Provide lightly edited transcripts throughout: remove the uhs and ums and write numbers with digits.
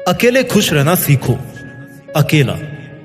अकेले खुश रहना सीखो। अकेला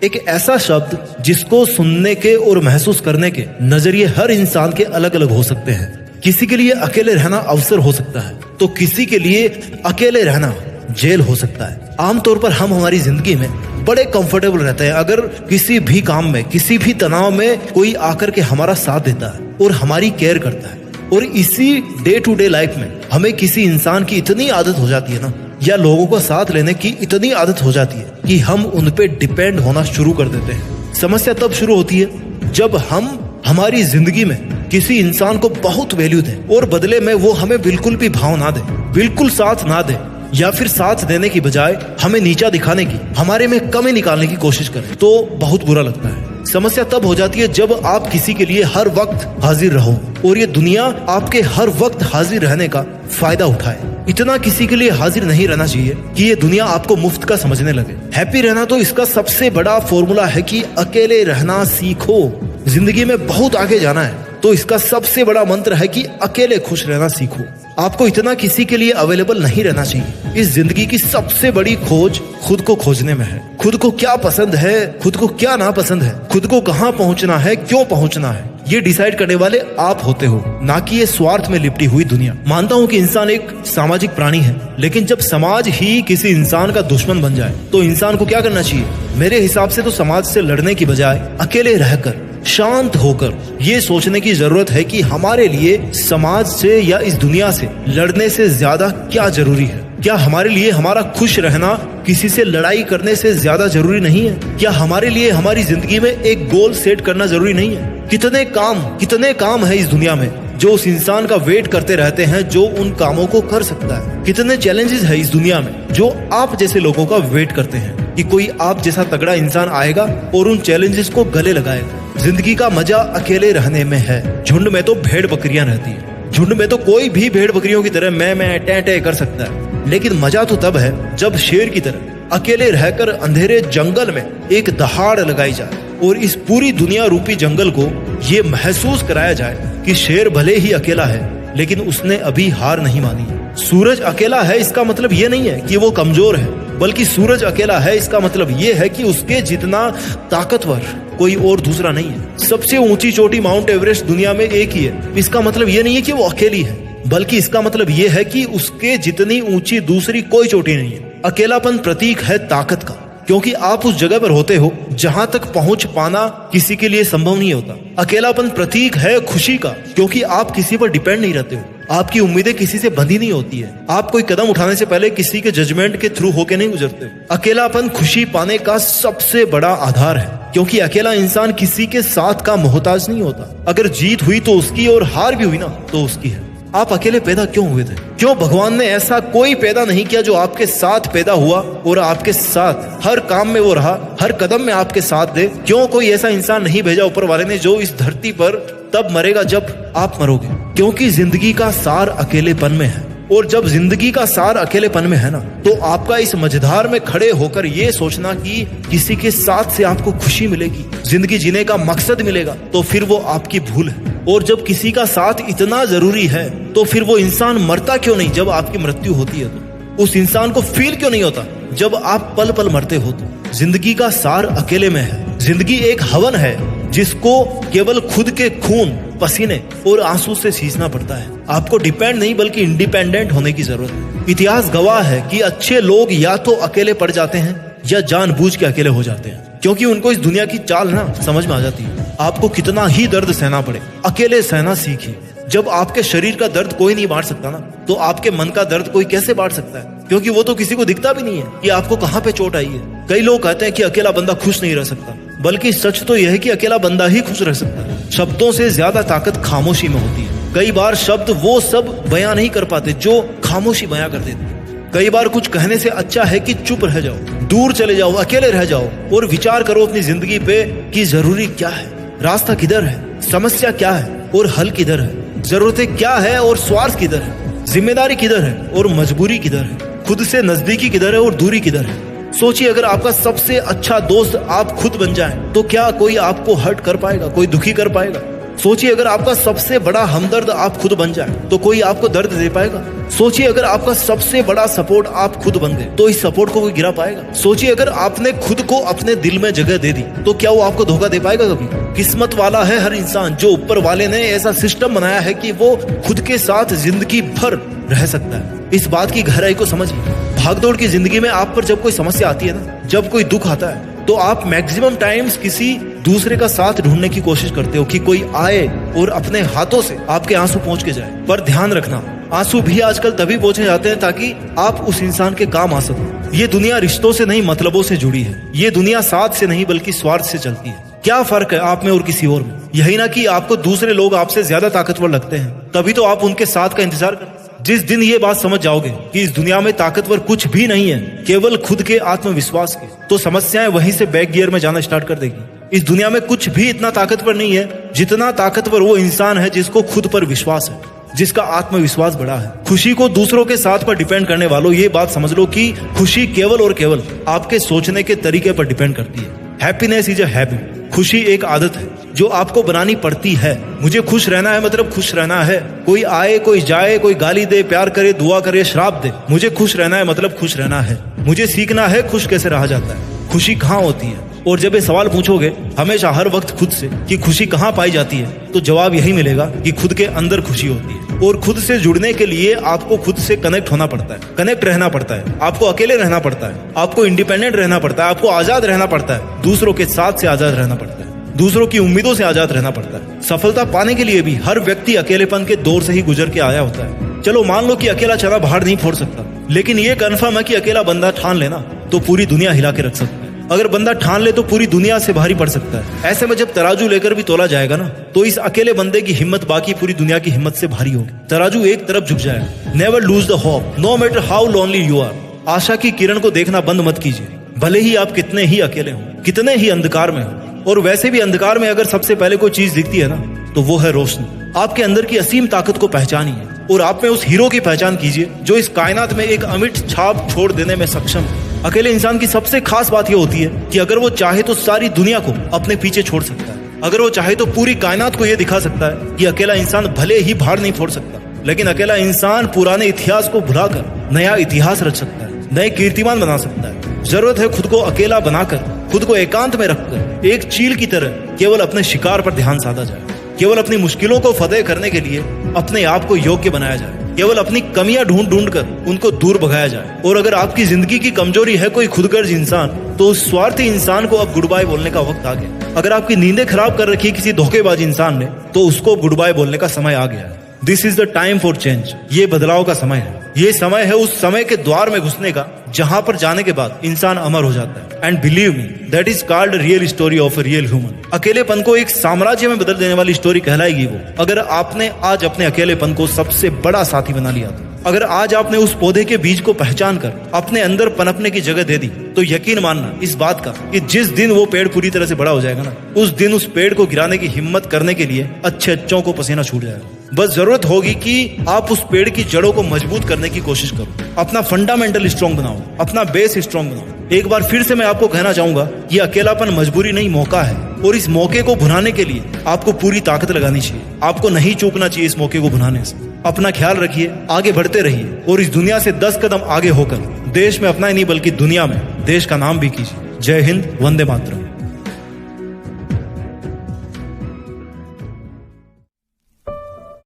एक ऐसा शब्द जिसको सुनने के और महसूस करने के नजरिए हर इंसान के अलग अलग हो सकते हैं। किसी के लिए अकेले रहना अवसर हो सकता है तो किसी के लिए अकेले रहना जेल हो सकता है। आमतौर पर हम हमारी जिंदगी में बड़े कंफर्टेबल रहते हैं अगर किसी भी काम में, किसी भी तनाव में कोई आकर के हमारा साथ देता है और हमारी केयर करता है। और इसी डे टू डे लाइफ में हमें किसी इंसान की इतनी आदत हो जाती है ना, या लोगों को साथ लेने की इतनी आदत हो जाती है कि हम उन पे डिपेंड होना शुरू कर देते हैं। समस्या तब शुरू होती है जब हम हमारी जिंदगी में किसी इंसान को बहुत वैल्यू दें और बदले में वो हमें बिल्कुल भी भाव ना दे, बिल्कुल साथ ना दे, या फिर साथ देने की बजाय हमें नीचा दिखाने की, हमारे में कमी निकालने की कोशिश करें तो बहुत बुरा लगता है। समस्या तब हो जाती है जब आप किसी के लिए हर वक्त हाजिर रहो और ये दुनिया आपके हर वक्त हाजिर रहने का फायदा उठाए। इतना किसी के लिए हाजिर नहीं रहना चाहिए कि ये दुनिया आपको मुफ्त का समझने लगे। हैप्पी रहना तो इसका सबसे बड़ा फॉर्मूला है कि अकेले रहना सीखो। जिंदगी में बहुत आगे जाना है तो इसका सबसे बड़ा मंत्र है कि अकेले खुश रहना सीखो। आपको इतना किसी के लिए अवेलेबल नहीं रहना चाहिए। इस जिंदगी की सबसे बड़ी खोज खुद को खोजने में है। खुद को क्या पसंद है, खुद को क्या नापसंद है, खुद को कहाँ पहुँचना है, क्यों पहुँचना है, ये डिसाइड करने वाले आप होते हो, ना कि ये स्वार्थ में लिपटी हुई दुनिया। मानता हूँ कि इंसान एक सामाजिक प्राणी है, लेकिन जब समाज ही किसी इंसान का दुश्मन बन जाए तो इंसान को क्या करना चाहिए? मेरे हिसाब से तो समाज से लड़ने की बजाय अकेले रहकर शांत होकर ये सोचने की जरूरत है कि हमारे लिए समाज से या इस दुनिया से लड़ने से ज्यादा क्या जरूरी है। क्या हमारे लिए हमारा खुश रहना किसी से लड़ाई करने से ज्यादा जरूरी नहीं है? क्या हमारे लिए हमारी जिंदगी में एक गोल सेट करना जरूरी नहीं है? कितने काम है इस दुनिया में जो उस इंसान का वेट करते रहते हैं जो उन कामों को कर सकता है। कितने चैलेंजेस है इस दुनिया में जो आप जैसे लोगों का वेट करते हैं कि कोई आप जैसा तगड़ा इंसान आएगा और उन चैलेंजेस को गले लगाएगा। जिंदगी का मजा अकेले रहने में है। झुंड में तो भेड़ बकरियां रहती है। झुंड में तो कोई भी भेड़ बकरियों की तरह मैं टे कर सकता है, लेकिन मजा तो तब है जब शेर की तरह अकेले रहकर अंधेरे जंगल में एक दहाड़ लगाई जाए और इस पूरी दुनिया रूपी जंगल को ये महसूस कराया जाए कि शेर भले ही अकेला है लेकिन उसने अभी हार नहीं मानी। सूरज अकेला है इसका मतलब ये नहीं है कि वो कमजोर है, बल्कि सूरज अकेला है इसका मतलब ये है कि उसके जितना ताकतवर कोई और दूसरा नहीं है। सबसे ऊंची चोटी माउंट एवरेस्ट दुनिया में एक ही है, इसका मतलब ये नहीं है कि वो अकेली है, बल्कि इसका मतलब ये है कि उसके जितनी ऊंची दूसरी कोई चोटी नहीं है। अकेलापन प्रतीक है ताकत का, क्योंकि आप उस जगह पर होते हो जहां तक पहुंच पाना किसी के लिए संभव नहीं होता। अकेलापन प्रतीक है खुशी का, क्योंकि आप किसी पर डिपेंड नहीं रहते हो, आपकी उम्मीदें किसी से बंधी नहीं होती है, आप कोई कदम उठाने से पहले किसी के जजमेंट के थ्रू होके नहीं गुजरते। अकेलापन खुशी पाने का सबसे बड़ा आधार है, क्योंकि अकेला इंसान किसी के साथ का मोहताज नहीं होता। अगर जीत हुई तो उसकी और हार भी हुई ना तो उसकी है। आप अकेले पैदा क्यों हुए थे? क्यों भगवान ने ऐसा कोई पैदा नहीं किया जो आपके साथ पैदा हुआ और आपके साथ हर काम में वो रहा, हर कदम में आपके साथ दे? क्यों कोई ऐसा इंसान नहीं भेजा ऊपर वाले ने जो इस धरती पर तब मरेगा जब आप मरोगे? क्योंकि जिंदगी का सार अकेलेपन में है, और जब जिंदगी का सार अकेलेपन में है ना तो आपका इस मझधार में खड़े होकर ये सोचना कि किसी के साथ से आपको खुशी मिलेगी, जिंदगी जीने का मकसद मिलेगा, तो फिर वो आपकी भूल है। और जब किसी का साथ इतना जरूरी है तो फिर वो इंसान मरता क्यों नहीं जब आपकी मृत्यु होती है? तो उस इंसान को फील क्यों नहीं होता जब आप पल पल मरते हो? तो जिंदगी का सार अकेले में है। जिंदगी एक हवन है जिसको केवल खुद के खून, पसीने और आंसू से सींचना पड़ता है। आपको डिपेंड नहीं बल्कि इंडिपेंडेंट होने की जरूरत है। इतिहास गवाह है कि अच्छे लोग या तो अकेले पड़ जाते हैं या जानबूझ के अकेले हो जाते हैं, क्योंकि उनको इस दुनिया की चाल ना समझ में आ जाती है। आपको कितना ही दर्द सहना पड़े, अकेले सहना सीखिए। जब आपके शरीर का दर्द कोई नहीं बांट सकता ना तो आपके मन का दर्द कोई कैसे बांट सकता है? क्योंकि वो तो किसी को दिखता भी नहीं है कि आपको कहाँ पे चोट आई है। कई लोग कहते हैं कि अकेला बंदा खुश नहीं रह सकता, बल्कि सच तो यह है कि अकेला बंदा ही खुश रह सकता है। शब्दों से ज्यादा ताकत खामोशी में होती है। कई बार शब्द वो सब बयां नहीं कर पाते जो खामोशी बयां कर देते। कई बार कुछ कहने से अच्छा है कि चुप रह जाओ, दूर चले जाओ, अकेले रह जाओ और विचार करो अपनी जिंदगी पे कि जरूरी क्या है, रास्ता किधर है, समस्या क्या है और हल किधर है, जरूरतें क्या है और स्वार्थ किधर है, जिम्मेदारी किधर है और मजबूरी किधर है, खुद से नजदीकी किधर है और दूरी किधर है। सोचिए, अगर आपका सबसे अच्छा दोस्त आप खुद बन जाए तो क्या कोई आपको हर्ट कर पाएगा, कोई दुखी कर पाएगा? सोचिए अगर आपका सबसे बड़ा हमदर्द आप खुद बन जाए तो कोई आपको दर्द दे पाएगा? सोचिए अगर आपका सबसे बड़ा सपोर्ट आप खुद बन गए तो इस सपोर्ट को कोई गिरा पाएगा? सोचिए अगर आपने खुद को अपने दिल में जगह दे दी तो क्या वो आपको धोखा दे पाएगा कभी? किस्मत वाला है हर इंसान जो ऊपर वाले ने ऐसा सिस्टम बनाया है कि वो खुद के साथ जिंदगी भर रह सकता है। इस बात की गहराई को समझिए। भागदौड़ की जिंदगी में आप पर जब कोई समस्या आती है ना, जब कोई दुख आता है, तो आप मैक्सिमम टाइम्स किसी दूसरे का साथ ढूंढने की कोशिश करते हो कि कोई आए और अपने हाथों से आपके आंसू पहुंच के जाए। पर ध्यान रखना, आंसू भी आजकल तभी पहुंचे जाते हैं ताकि आप उस इंसान के काम आ सको। ये दुनिया रिश्तों से नहीं मतलबों से जुड़ी है। ये दुनिया साथ से नहीं बल्कि स्वार्थ से चलती है। क्या फर्क है आप में और किसी और में? यही ना कि आपको दूसरे लोग आपसे ज्यादा ताकतवर लगते हैं, तभी तो आप उनके साथ का इंतजार करते हैं। जिस दिन ये बात समझ जाओगे कि इस दुनिया में ताकतवर कुछ भी नहीं है, केवल खुद के आत्मविश्वास के, तो समस्याएं वहीं से बैक गियर में जाना स्टार्ट कर देगी। इस दुनिया में कुछ भी इतना ताकतवर नहीं है जितना ताकतवर वो इंसान है जिसको खुद पर विश्वास है, जिसका आत्मविश्वास बड़ा है। खुशी को दूसरों के साथ पर डिपेंड करने वालों, ये बात समझ लो कि खुशी केवल और केवल आपके सोचने के तरीके पर डिपेंड करती है। Happiness is a habit. खुशी एक आदत है जो आपको बनानी पड़ती है। मुझे खुश रहना है मतलब खुश रहना है। कोई आए, कोई जाए, कोई गाली दे, प्यार करे, दुआ करे, श्राप दे, मुझे खुश रहना है मतलब खुश रहना है। मुझे सीखना है खुश कैसे रहा जाता है, खुशी कहाँ होती है। और जब ये सवाल पूछोगे हमेशा हर वक्त खुद से कि खुशी कहाँ पाई जाती है, तो जवाब यही मिलेगा कि खुद के अंदर खुशी होती है। और खुद से जुड़ने के लिए आपको खुद से कनेक्ट होना पड़ता है, कनेक्ट रहना पड़ता है। आपको अकेले रहना पड़ता है, आपको इंडिपेंडेंट रहना पड़ता है, आपको आजाद रहना पड़ता है, दूसरों के साथ से आजाद रहना पड़ता है, दूसरों की उम्मीदों से आजाद रहना पड़ता है। सफलता पाने के लिए भी हर व्यक्ति अकेलेपन के दौर से ही गुजर के आया होता है। चलो मान लो कि अकेला चना बाहर नहीं फोड़ सकता, लेकिन ये कन्फर्म है कि अकेला बंदा ठान लेना तो पूरी दुनिया हिला के रख सकता है। अगर बंदा ठान ले तो पूरी दुनिया से भारी पड़ सकता है। ऐसे में जब तराजू लेकर भी तोला जाएगा ना, तो इस अकेले बंदे की हिम्मत बाकी पूरी दुनिया की हिम्मत से भारी होगी। तराजू एक तरफ झुक जाएगा। Never lose the hope, no matter how lonely you are. आशा की किरण को देखना बंद मत कीजिए, भले ही आप कितने ही अकेले हो, कितने ही अंधकार में हो। और वैसे भी अंधकार में अगर सबसे पहले कोई चीज दिखती है ना, तो वो है रोशनी। आपके अंदर की असीम ताकत को पहचानिए और आप में उस हीरो की पहचान कीजिए जो इस कायनात में एक अमिट छाप छोड़ देने में सक्षम है। अकेले इंसान की सबसे खास बात यह होती है कि अगर वो चाहे तो सारी दुनिया को अपने पीछे छोड़ सकता है। अगर वो चाहे तो पूरी कायनात को यह दिखा सकता है कि अकेला इंसान भले ही भार नहीं फोड़ सकता, लेकिन अकेला इंसान पुराने इतिहास को भुलाकर नया इतिहास रच सकता है, नए कीर्तिमान बना सकता है। जरूरत है खुद को अकेला बनाकर, खुद को एकांत में रखकर एक चील की तरह केवल अपने शिकार पर ध्यान साधा जाए। केवल अपनी मुश्किलों को फतेह करने के लिए अपने आप को योग्य बनाया जाए। केवल अपनी कमियां ढूंढ ढूंढ कर उनको दूर भगाया जाए। और अगर आपकी जिंदगी की कमजोरी है कोई खुदगर्ज इंसान, तो उस स्वार्थी इंसान को अब गुड बाय बोलने का वक्त आ गया। अगर आपकी नींदें खराब कर रखी है किसी धोखेबाज इंसान ने, तो उसको गुड बाय बोलने का समय आ गया है। This is the time for change. ये बदलाव का समय है। ये समय है उस समय के द्वार में घुसने का जहां पर जाने के बाद इंसान अमर हो जाता है। And believe me, that is called real story of a real human. अकेलेपन को एक साम्राज्य में बदल देने वाली स्टोरी कहलाएगी वो, अगर आपने आज अपने अकेलेपन को सबसे बड़ा साथी बना लिया तो। अगर आज आपने उस पौधे के बीज को पहचान कर अपने अंदर पनपने की जगह दे दी, तो यकीन मानना इस बात का कि जिस दिन वो पेड़ पूरी तरह से बड़ा हो जाएगा ना, उस दिन उस पेड़ को गिराने की हिम्मत करने के लिए अच्छों को पसीना छूट जाएगा। बस जरूरत होगी कि आप उस पेड़ की जड़ों को मजबूत करने की कोशिश करो, अपना फंडामेंटल स्ट्रॉन्ग बनाओ, अपना बेस स्ट्रॉन्ग बनाओ। एक बार फिर से मैं आपको कहना चाहूंगा, ये अकेलापन मजबूरी नहीं मौका है, और इस मौके को भुनाने के लिए आपको पूरी ताकत लगानी चाहिए। आपको नहीं चूकना चाहिए इस मौके को भुनाने से। अपना ख्याल रखिए, आगे बढ़ते रहिए और इस दुनिया से 10 कदम आगे होकर देश में अपना ही नहीं बल्कि दुनिया में देश का नाम भी कीजिए। जय हिंद, वंदे मातरम।